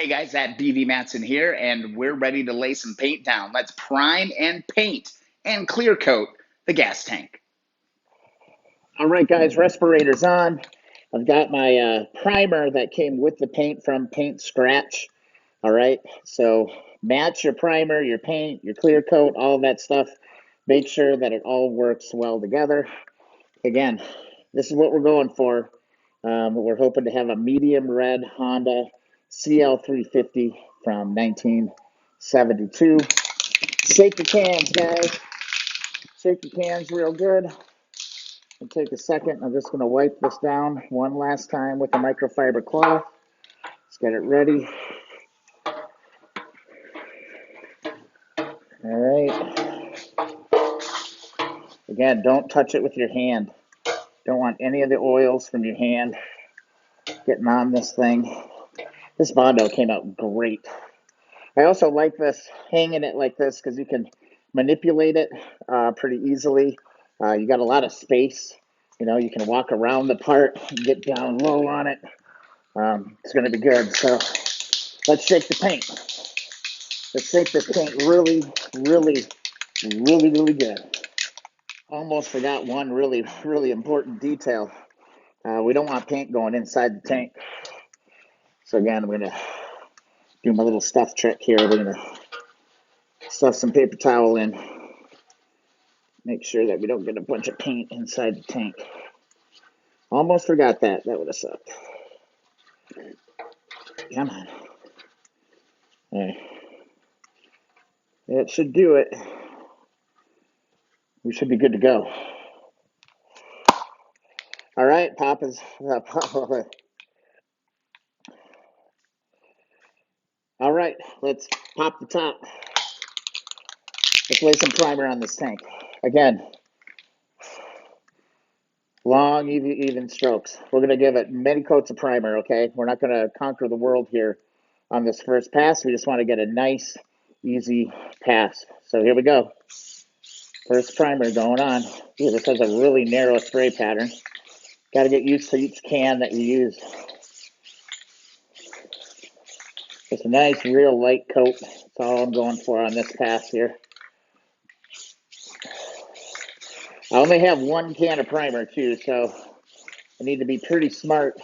Hey guys, at BV Matson here, and we're ready to lay some paint down. Let's prime and paint and clear coat the gas tank. All right, guys, respirators on. I've got my primer that came with the paint from Paint Scratch. All right, so match your primer, your paint, your clear coat, all of that stuff. Make sure that it all works well together. Again, this is what we're going for. We're hoping to have a medium red Honda CL350 from 1972. Shake the cans, guys. Shake the cans real good. And take a second. I'm just going to wipe this down one last time with a microfiber cloth. Let's get it ready. All right. Again, don't touch it with your hand. Don't want any of the oils from your hand getting on this thing. This Bondo came out great. I also like this, hanging it like this, because you can manipulate it pretty easily. You got a lot of space. You know, you can walk around the part and get down low on it. It's going to be good. So let's shake the paint. Let's shake this paint really, really, really, really good. Almost forgot one really, really important detail. We don't want paint going inside the tank. So again, I'm going to do my little stuff trick here. We're going to stuff some paper towel in. Make sure that we don't get a bunch of paint inside the tank. Almost forgot that. That would have sucked. Come on. There. That should do it. We should be good to go. All right, Papa's. All right, let's pop the top. Let's lay some primer on this tank. Again, long, even strokes. We're going to give it many coats of primer, okay? We're not going to conquer the world here on this first pass. We just want to get a nice, easy pass. So here we go. First primer going on. Ooh, this has a really narrow spray pattern. Got to get used to each can that you use. Just a nice, real light coat. That's all I'm going for on this pass here. I only have one can of primer too, so I need to be pretty smart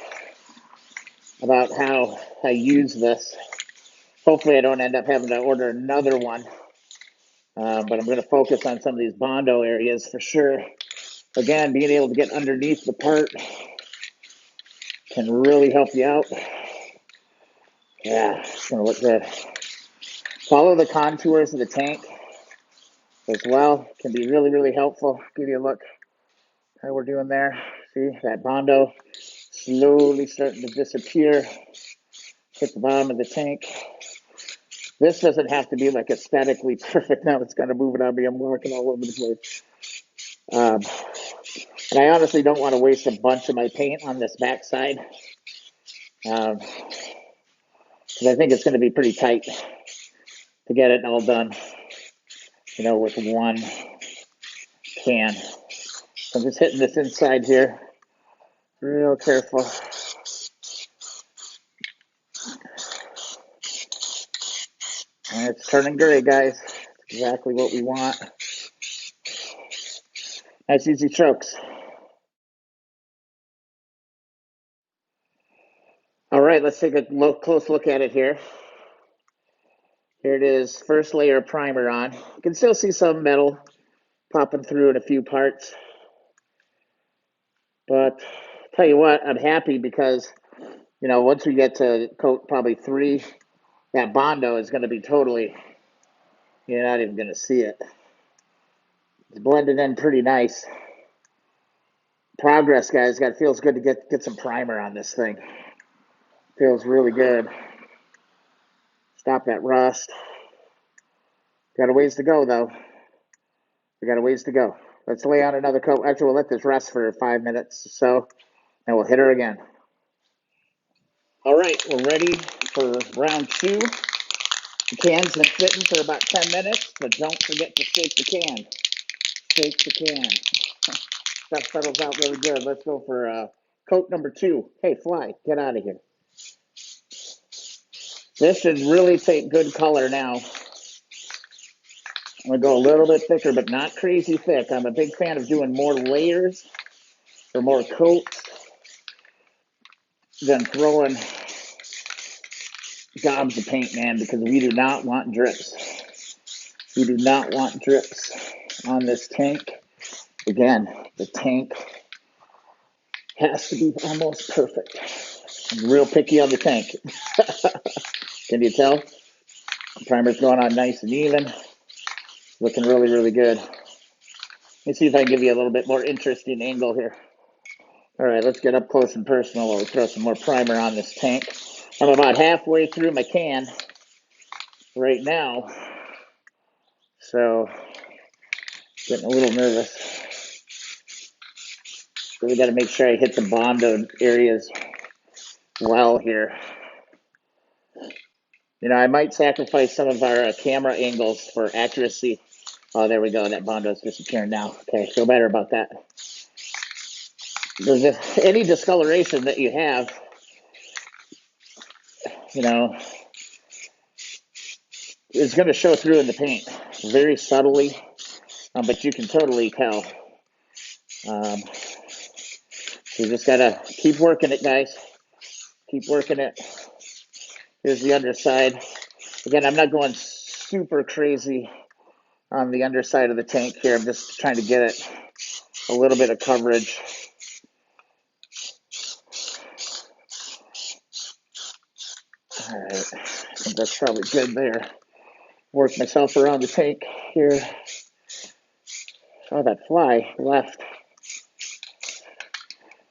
about how I use this. Hopefully I don't end up having to order another one. But I'm going to focus on some of these Bondo areas for sure. Again, being able to get underneath the part can really help you out. Yeah, it's going to look good. Follow the contours of the tank as well. Can be really, really helpful. Give you a look how we're doing there. See that Bondo slowly starting to disappear. Hit the bottom of the tank. This doesn't have to be like aesthetically perfect. Now it's kind of moving on me. I'm walking all over the place. And I honestly don't want to waste a bunch of my paint on this backside. Because I think it's going to be pretty tight to get it all done, you know, with one can. So I'm just hitting this inside here. Real careful. And it's turning gray, guys. That's exactly what we want. Nice, easy strokes. All right, let's take a close look at it here. Here it is, first layer of primer on. You can still see some metal popping through in a few parts. But tell you what, I'm happy because, you know, once we get to coat probably 3, that Bondo is going to be totally, you're not even going to see it. It's blended in pretty nice. Progress, guys. It feels good to get some primer on this thing. Feels really good. Stop that rust. Got a ways to go, though. We got a ways to go. Let's lay on another coat. Actually, we'll let this rest for 5 minutes or so, and we'll hit her again. All right, we're ready for round 2. The can's been sitting for about 10 minutes, but don't forget to shake the can. Shake the can. Stuff settles out really good. Let's go for coat number 2. Hey, fly, get out of here. This should really take good color now. I'm going to go a little bit thicker, but not crazy thick. I'm a big fan of doing more layers or more coats than throwing gobs of paint, man, because we do not want drips. We do not want drips on this tank. Again, the tank has to be almost perfect. I'm real picky on the tank. Can you tell? The primer's going on nice and even. Looking really, really good. Let me see if I can give you a little bit more interesting angle here. All right, let's get up close and personal while we throw some more primer on this tank. I'm about halfway through my can right now, so getting a little nervous. Really got to make sure I hit the Bondo areas well here. You know, I might sacrifice some of our camera angles for accuracy. Oh, there we go. That Bondo's disappearing now. Okay, feel better about that. There's any discoloration that you have, you know, is going to show through in the paint very subtly, but you can totally tell. You just got to keep working it, guys. Keep working it. Here's the underside. Again, I'm not going super crazy on the underside of the tank here. I'm just trying to get it a little bit of coverage. All right, I think that's probably good there. Work myself around the tank here. Oh, that fly left.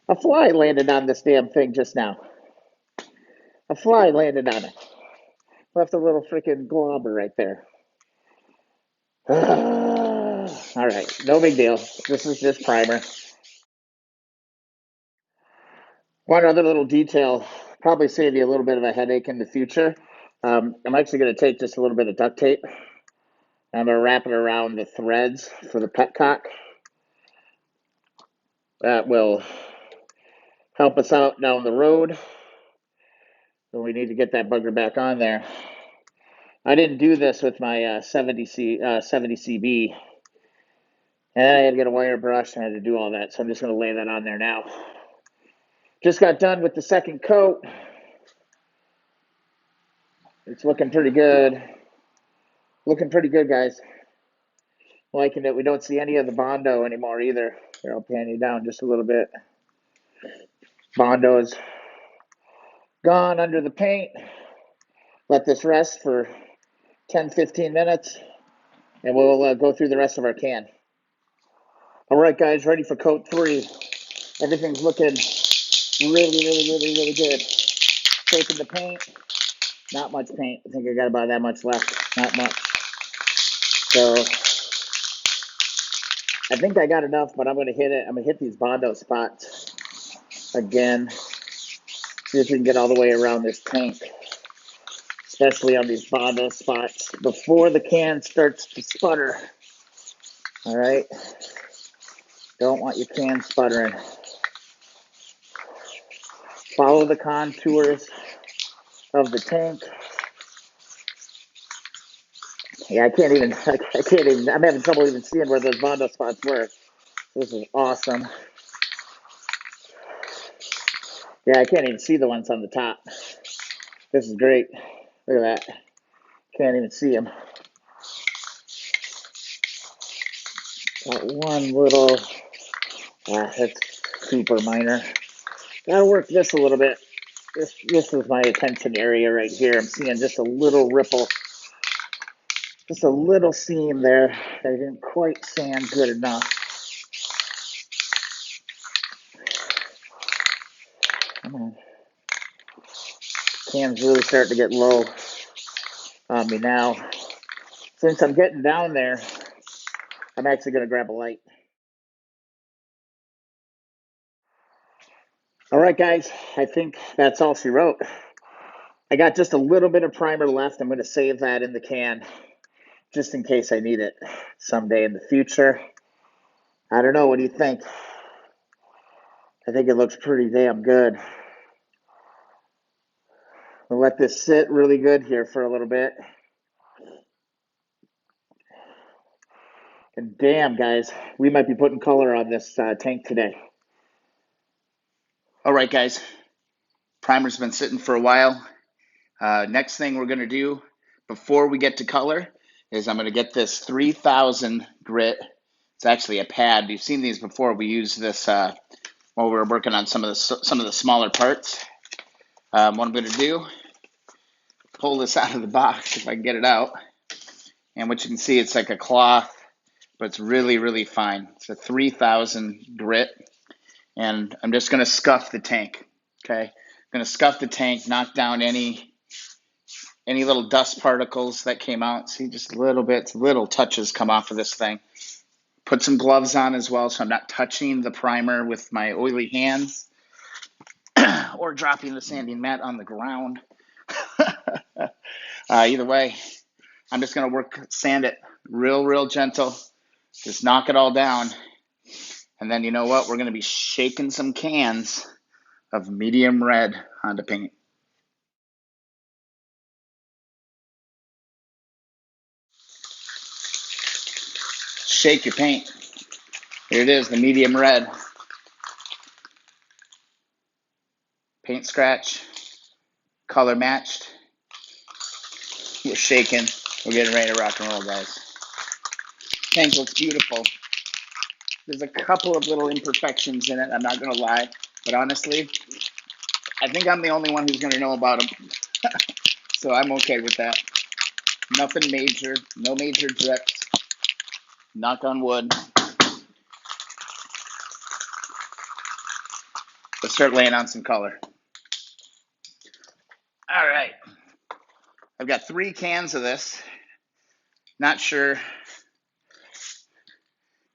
A fly landed on this damn thing just now. A fly landed on it. Left a little freaking globber right there. All right, no big deal. This is just primer. One other little detail, probably save you a little bit of a headache in the future. I'm actually going to take just a little bit of duct tape. I'm going to wrap it around the threads for the petcock. That will help us out down the road. So we need to get that bugger back on there. I didn't do this with my 70 CB. And I had to get a wire brush and I had to do all that. So I'm just going to lay that on there now. Just got done with the second coat. It's looking pretty good. Looking pretty good, guys. Liking it. We don't see any of the Bondo anymore either. Here, I'll pan you down just a little bit. Bondo's gone under the paint. Let this rest for 10-15 minutes, and we'll go through the rest of our can. All right, guys, ready for coat 3. Everything's looking really good. Taking the paint. Not much paint. I think I got about that much left. Not much. So I think I got enough, but I'm going to hit it. I'm going to hit these Bondo spots again. See if we can get all the way around this tank, especially on these Bondo spots before the can starts to sputter. All right. Don't want your can sputtering. Follow the contours of the tank. Yeah, I can't even, I'm having trouble even seeing where those Bondo spots were. This is awesome. Yeah, I can't even see the ones on the top. This is great. Look at that. Can't even see them. Got one little, that's super minor. Gotta work this a little bit. This is my attention area right here. I'm seeing just a little ripple, just a little seam there that I didn't quite sand good enough. Can's really starting to get low on me now. Since I'm getting down there, I'm actually going to grab a light. All right, guys, I think that's all she wrote. I got just a little bit of primer left. I'm going to save that in the can just in case I need it someday in the future. I don't know. What do you think? I think it looks pretty damn good. We'll let this sit really good here for a little bit. And damn, guys, we might be putting color on this tank today. All right, guys. Primer's been sitting for a while. Next thing we're going to do before we get to color is I'm going to get this 3000 grit. It's actually a pad. You've seen these before. We use this while we were working on some of the smaller parts. What I'm going to do, pull this out of the box if I can get it out. And what you can see, it's like a cloth, but it's really, really fine. It's a 3000 grit. And I'm just going to scuff the tank. Okay, I'm going to scuff the tank, knock down any little dust particles that came out. See, just a little bit, little touches come off of this thing. Put some gloves on as well, so I'm not touching the primer with my oily hands or dropping the sanding mat on the ground. Either way, I'm just going to sand it real gentle. Just knock it all down. And then you know what? We're going to be shaking some cans of medium red Honda paint. Shake your paint. Here it is, the medium red. Paint scratch, color matched. We're shaking. We're getting ready to rock and roll, guys. Tank looks beautiful. There's a couple of little imperfections in it, I'm not going to lie. But honestly, I think I'm the only one who's going to know about them. So I'm okay with that. Nothing major, no major drips. Knock on wood. Let's start laying on some color. All right. I've got 3 cans of this. Not sure if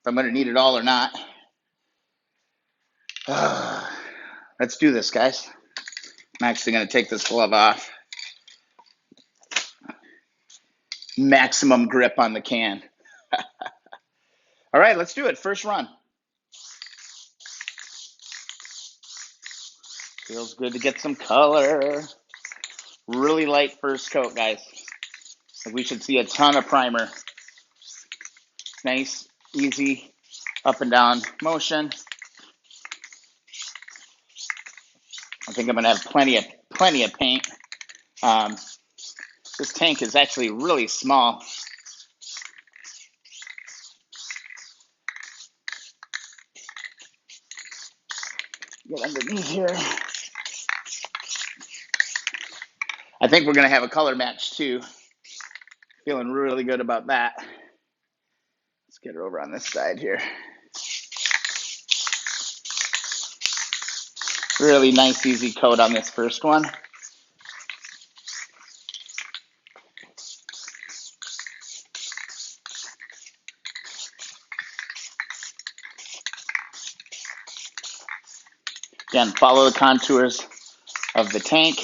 I'm going to need it all or not. Let's do this, guys. I'm actually going to take this glove off. Maximum grip on the can. All right, let's do it. First run. Feels good to get some color. Really light first coat, guys. We should see a ton of primer. Nice, easy, up and down motion. I think I'm gonna have plenty of paint. This tank is actually really small. Get underneath here. I think we're gonna have a color match too. Feeling really good about that. Let's get her over on this side here. Really nice, easy coat on this first one. Again, follow the contours of the tank.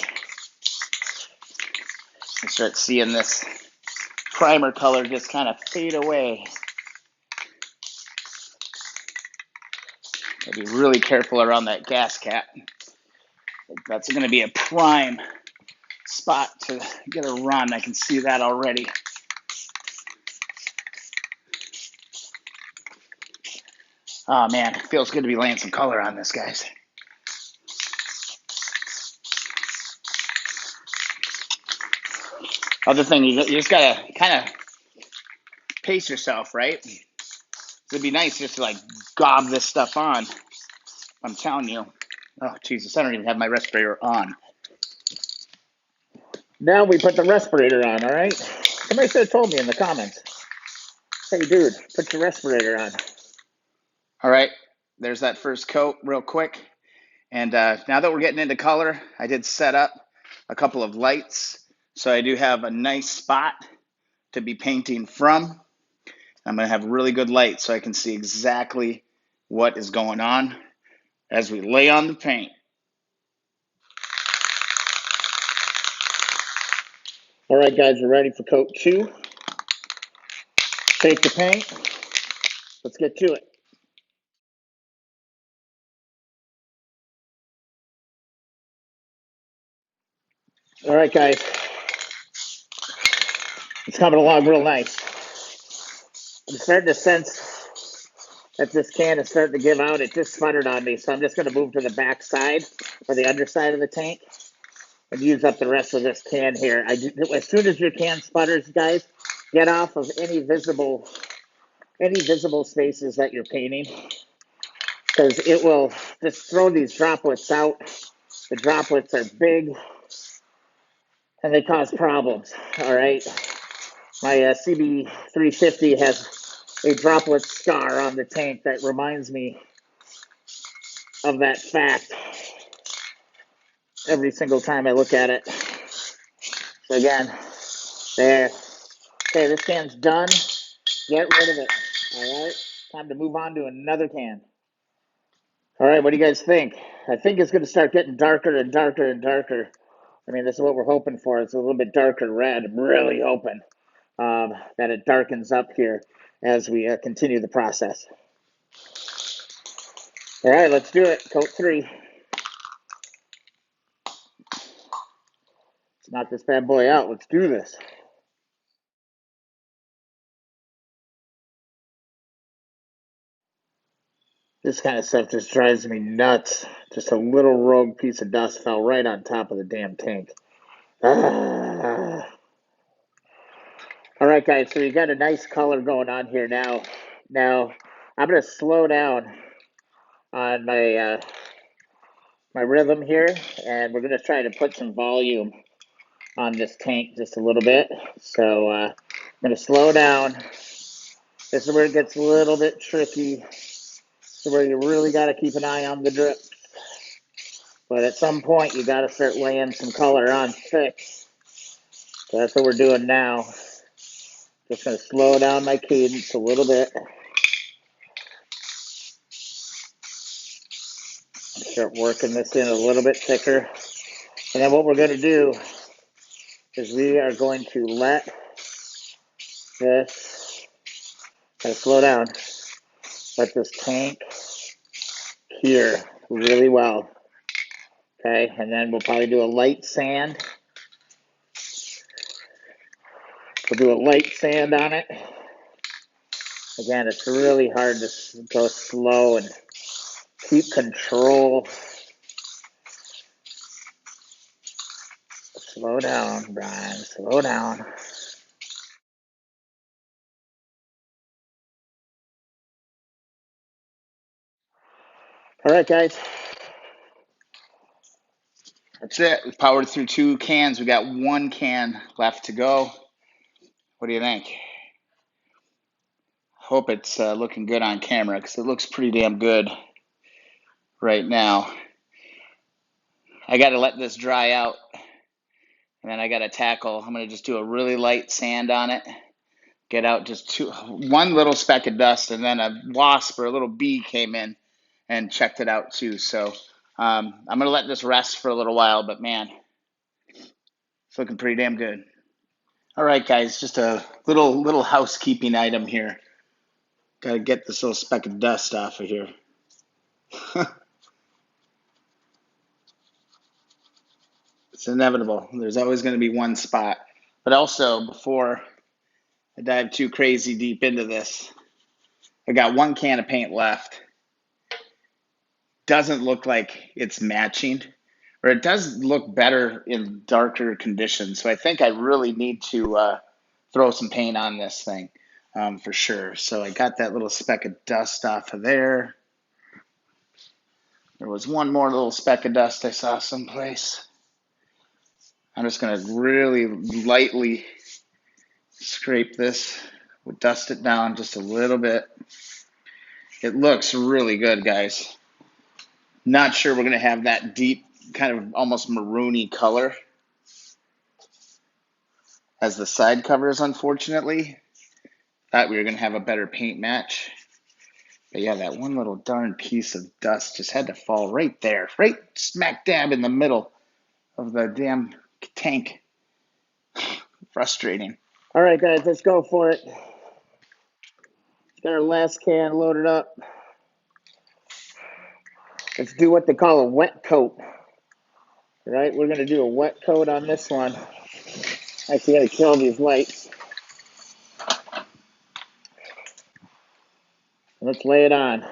You start seeing this primer color just kind of fade away. Gotta be really careful around that gas cap. That's going to be a prime spot to get a run. I can see that already. Oh man, it feels good to be laying some color on this, guys. Other thing, you just gotta kind of pace yourself, right? It'd be nice just to like gob this stuff on. I'm telling you. Oh Jesus, I don't even have my respirator on. Now we put the respirator on, all right? Somebody should have told me in the comments. Hey, dude, put your respirator on. All right, there's that first coat real quick. And now that we're getting into color, I did set up a couple of lights. So I do have a nice spot to be painting from. I'm going to have really good light so I can see exactly what is going on as we lay on the paint. All right, guys, we're ready for coat 2. Take the paint. Let's get to it. All right, guys. It's coming along real nice. I'm starting to sense that this can is starting to give out. It just sputtered on me, so I'm just going to move to the back side or the underside of the tank and use up the rest of this can here. As soon as your can sputters, guys, get off of any visible spaces that you're painting, because it will just throw these droplets out. The droplets are big and they cause problems. All right. My CB350 has a droplet scar on the tank that reminds me of that fact every single time I look at it. So again, there. Okay, this can's done. Get rid of it. All right. Time to move on to another can. All right, what do you guys think? I think it's going to start getting darker and darker and darker. I mean, this is what we're hoping for. It's a little bit darker red. I'm really hoping that it darkens up here as we continue the process. All right, let's do it. Coat 3. Let's knock this bad boy out. Let's do this. This kind of stuff just drives me nuts. Just a little rogue piece of dust fell right on top of the damn tank. Ah. All right, guys, so you got a nice color going on here now. Now, I'm going to slow down on my rhythm here, and we're going to try to put some volume on this tank just a little bit. So I'm going to slow down. This is where it gets a little bit tricky. This is where you really got to keep an eye on the drip. But at some point, you got to start laying some color on thick. So that's what we're doing now. Just going to slow down my cadence a little bit. Start working this in a little bit thicker. And then what we're going to do is we are going to let this, kind of slow down, let this tank cure really well. Okay, and then we'll probably do a light sand. We'll do a light sand on it. Again, it's really hard to go slow and keep control. Slow down, Brian, slow down. All right, guys. That's it. We powered through 2 cans. We got 1 can left to go. What do you think? Hope it's looking good on camera because it looks pretty damn good right now. I got to let this dry out, and then I got to tackle. I'm going to just do a really light sand on it. Get out just 1 little speck of dust, and then a wasp or a little bee came in and checked it out too. So I'm going to let this rest for a little while, but man, it's looking pretty damn good. All right, guys, just a little housekeeping item here. Got to get this little speck of dust off of here. It's inevitable. There's always going to be one spot. But also, before I dive too crazy deep into this, I got 1 can of paint left. Doesn't look like it's matching, or it does look better in darker conditions. So I think I really need to throw some paint on this thing for sure. So I got that little speck of dust off of there. There was 1 more little speck of dust I saw someplace. I'm just going to really lightly scrape this. We'll dust it down just a little bit. It looks really good, guys. Not sure we're going to have that deep, kind of almost maroony color as the side covers, unfortunately. Thought we were going to have a better paint match. But yeah, that 1 little darn piece of dust just had to fall right there, right smack dab in the middle of the damn tank. Frustrating. All right, guys, let's go for it. Got our last can loaded up. Let's do what they call a wet coat. right? We're going to do a wet coat on this one. I actually got to kill these lights. Let's lay it on.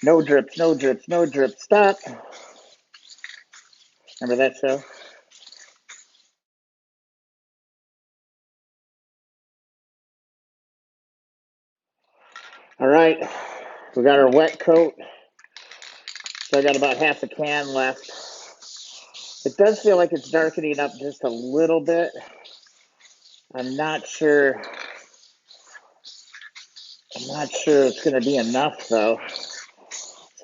No drips, no drips, no drips. Stop. Remember that show? All right, we got our wet coat. So I got about half a can left. It does feel like it's darkening up just a little bit. I'm not sure. I'm not sure it's going to be enough though.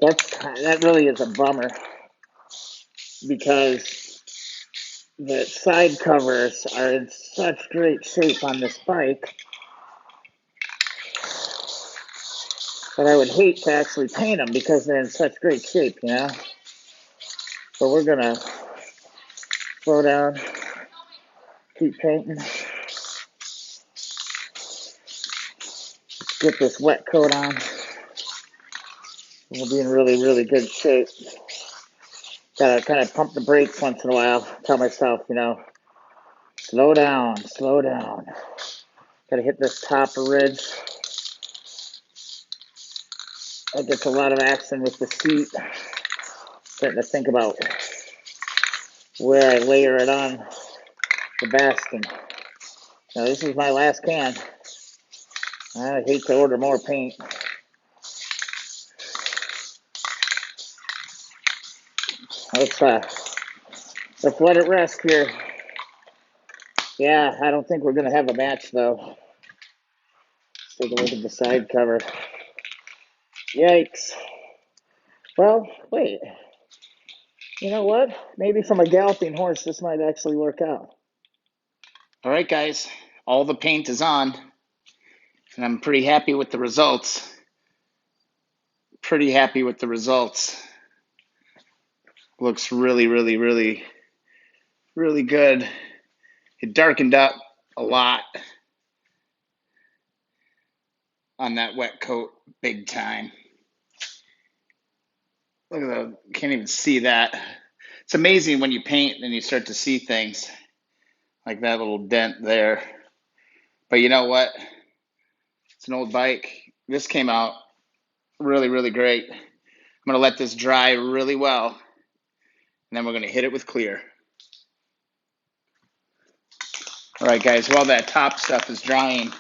So that really is a bummer because the side covers are in such great shape on this bike that I would hate to actually paint them because they're in such great shape, you know. So we're gonna slow down, keep painting, get this wet coat on. We'll be in really, really good shape. Gotta kind of pump the brakes once in a while. Tell myself, you know, slow down, slow down. Gotta hit this top ridge. That gets a lot of action with the seat. Starting to think about where I layer it on the best. And now this is my last can. I hate to order more paint. Let's let it rest here. Yeah, I don't think we're gonna have a match though. Let's take a look at the side cover. Yikes. Well, wait. You know what? Maybe from a galloping horse, this might actually work out. All right, guys, all the paint is on, and I'm pretty happy with the results. Pretty happy with the results. Looks really, really, really, really good. It darkened up a lot on that wet coat, big time. Look at that, can't even see that. It's amazing when you paint and you start to see things like that little dent there. But you know what? It's an old bike. This came out really, really great. I'm going to let this dry really well, and then we're going to hit it with clear. All right, guys, while that top stuff is drying,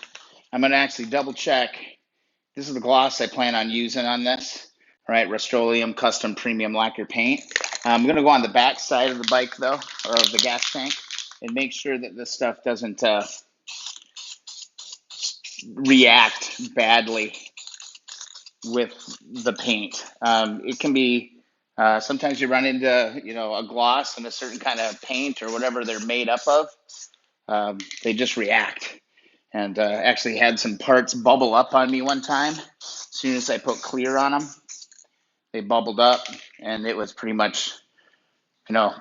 I'm going to actually double check. This is the gloss I plan on using on this. All right, Rust-Oleum Custom Premium Lacquer Paint. I'm going to go on the back side of the bike, though, or of the gas tank, and make sure that this stuff doesn't react badly with the paint. It can be sometimes you run into a gloss and a certain kind of paint or whatever they're made up of. They just react. And actually had some parts bubble up on me one time. As soon as I put clear on them, they bubbled up, and it was pretty much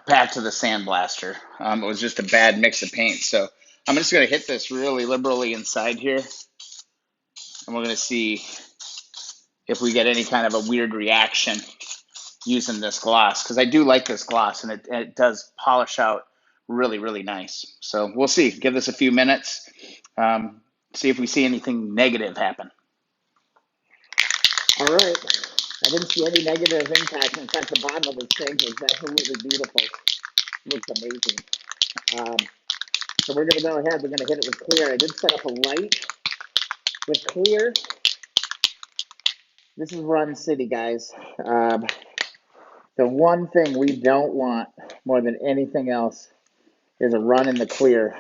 back to the sandblaster. It was just a bad mix of paint. So I'm just going to hit this really liberally inside here, and we're going to see if we get any kind of a weird reaction using this gloss, because I do like this gloss, and it does polish out really, really nice. So we'll see. Give this a few minutes. See if we see anything negative happen. All right. I didn't see any negative impact. In fact, the bottom of the tank is absolutely beautiful. It looks amazing. So we're going to go ahead. We're going to hit it with clear. I did set up a light with clear. This is Run City, guys. The one thing we don't want more than anything else is a run in the clear.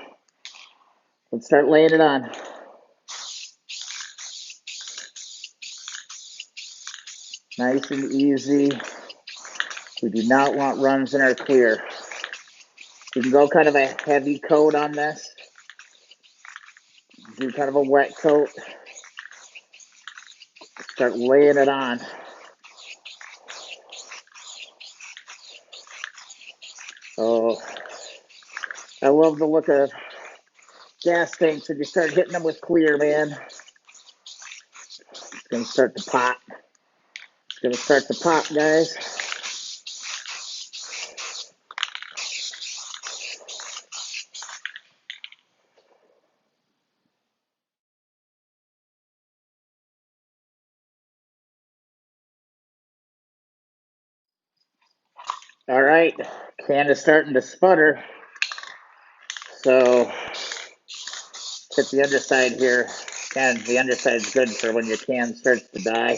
Let's start laying it on. Nice and easy. We do not want runs in our clear. We can go kind of a heavy coat on this. Do kind of a wet coat. Start laying it on. Oh, I love the look of gas tanks when you start hitting them with clear, man. going to start to pop. It's going to start to pop, guys. All right, can is starting to sputter. So hit the underside here. And the underside is good for when your can starts to die.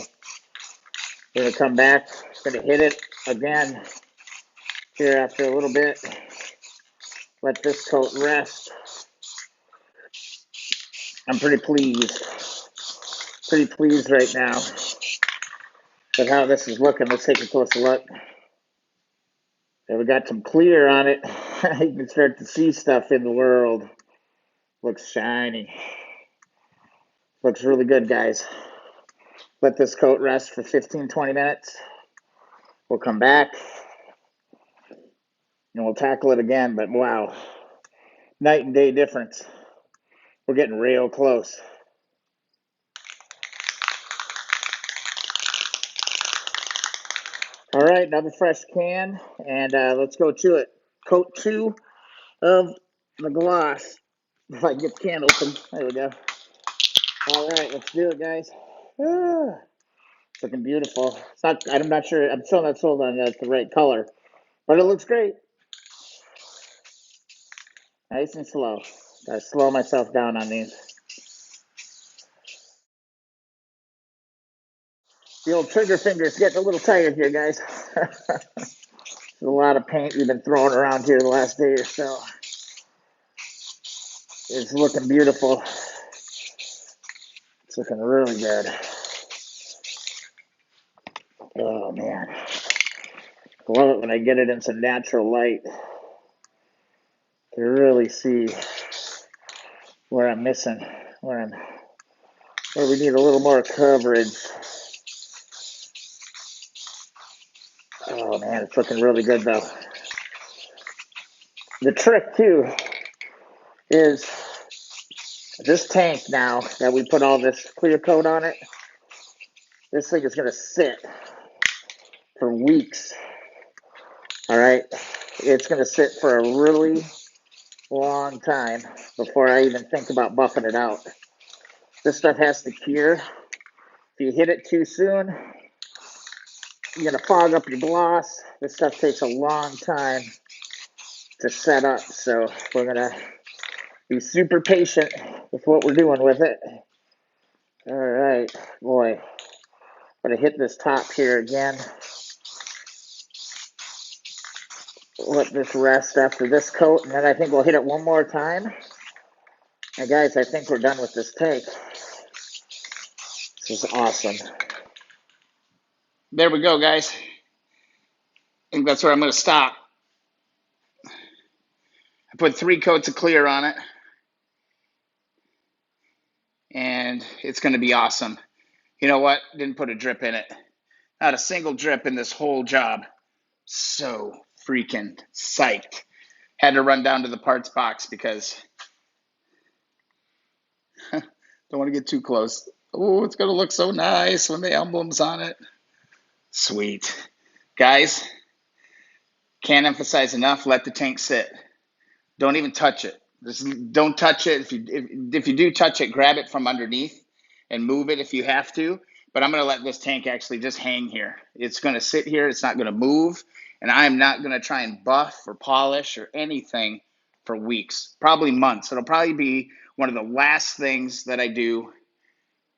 We're going to come back, going to hit it again here after a little bit. Let this coat rest. I'm pretty pleased right now with how this is looking. Let's take a closer look. And we got some clear on it. You can start to see stuff in the world. Looks shiny. Looks really good, guys. Let this coat rest for 15-20 minutes. We'll come back and we'll tackle it again. But wow, night and day difference. We're getting real close. All right, another fresh can, and let's go to it. Coat 2 of the gloss. If I can get the can open, there we go. All right, let's do it, guys. It's looking beautiful. It's not. I'm not sure. I'm still not sold on that's the right color, but it looks great. Nice and slow. Gotta slow myself down on these. The old trigger finger's getting a little tired here, guys. There's a lot of paint we've been throwing around here the last day or so. It's looking beautiful. It's looking really good. Oh man, I love it when I get it in some natural light to really see where I'm missing, where we need a little more coverage. Oh man, it's looking really good though. The trick too is this tank now that we put all this clear coat on it, this thing is gonna sit for weeks. All right, it's gonna sit for a really long time before I even think about buffing it out. This stuff has to cure. If you hit it too soon, you're gonna fog up your gloss. This stuff takes a long time to set up, so we're gonna be super patient with what we're doing with it. All right, boy, I'm gonna hit this top here again. Let this rest after this coat, and then I think we'll hit it one more time. And guys, I think we're done with this tank. This is awesome. There we go, guys. I think that's where I'm going to stop. I put 3 coats of clear on it, and it's going to be awesome. You know what? Didn't put a drip in it. Not a single drip in this whole job. So freaking psyched. Had to run down to the parts box because don't want to get too close. Oh, it's going to look so nice when the emblem's on it. Sweet. Guys, can't emphasize enough, let the tank sit. Don't even touch it. Don't touch it. If you do touch it, grab it from underneath and move it if you have to. But I'm going to let this tank actually just hang here. It's going to sit here. It's not going to move. And I'm not going to try and buff or polish or anything for weeks, probably months. It'll probably be one of the last things that I do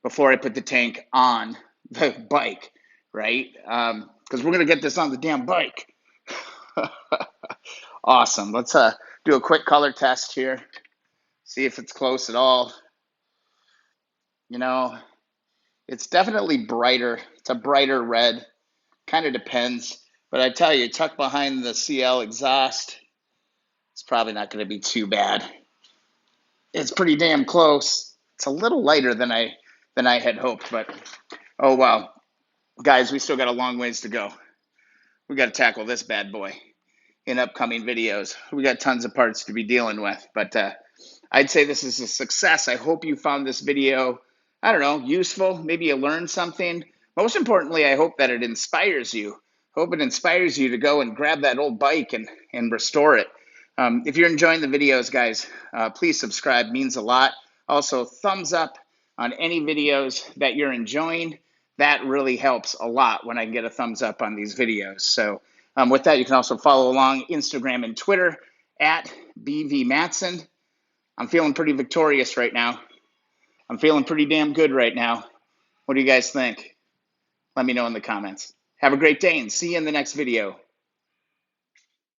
before I put the tank on the bike, right? Because we're going to get this on the damn bike. Awesome. Let's do a quick color test here. See if it's close at all. You know, it's definitely brighter. It's a brighter red. Kind of depends. But I tell you, tucked behind the CL exhaust, it's probably not going to be too bad. It's pretty damn close. It's a little lighter than I had hoped, but oh well. Guys, we still got a long ways to go. We got to tackle this bad boy in upcoming videos. We got tons of parts to be dealing with, but I'd say this is a success. I hope you found this video I don't know, useful. Maybe you learned something. Most importantly, I hope that it inspires you. Hope it inspires you to go and grab that old bike and restore it. If you're enjoying the videos, guys, please subscribe. Means a lot. Also, thumbs up on any videos that you're enjoying. That really helps a lot when I can get a thumbs up on these videos. So with that, you can also follow along Instagram and Twitter at BV Matson. I'm feeling pretty victorious right now. I'm feeling pretty damn good right now. What do you guys think? Let me know in the comments. Have a great day and see you in the next video.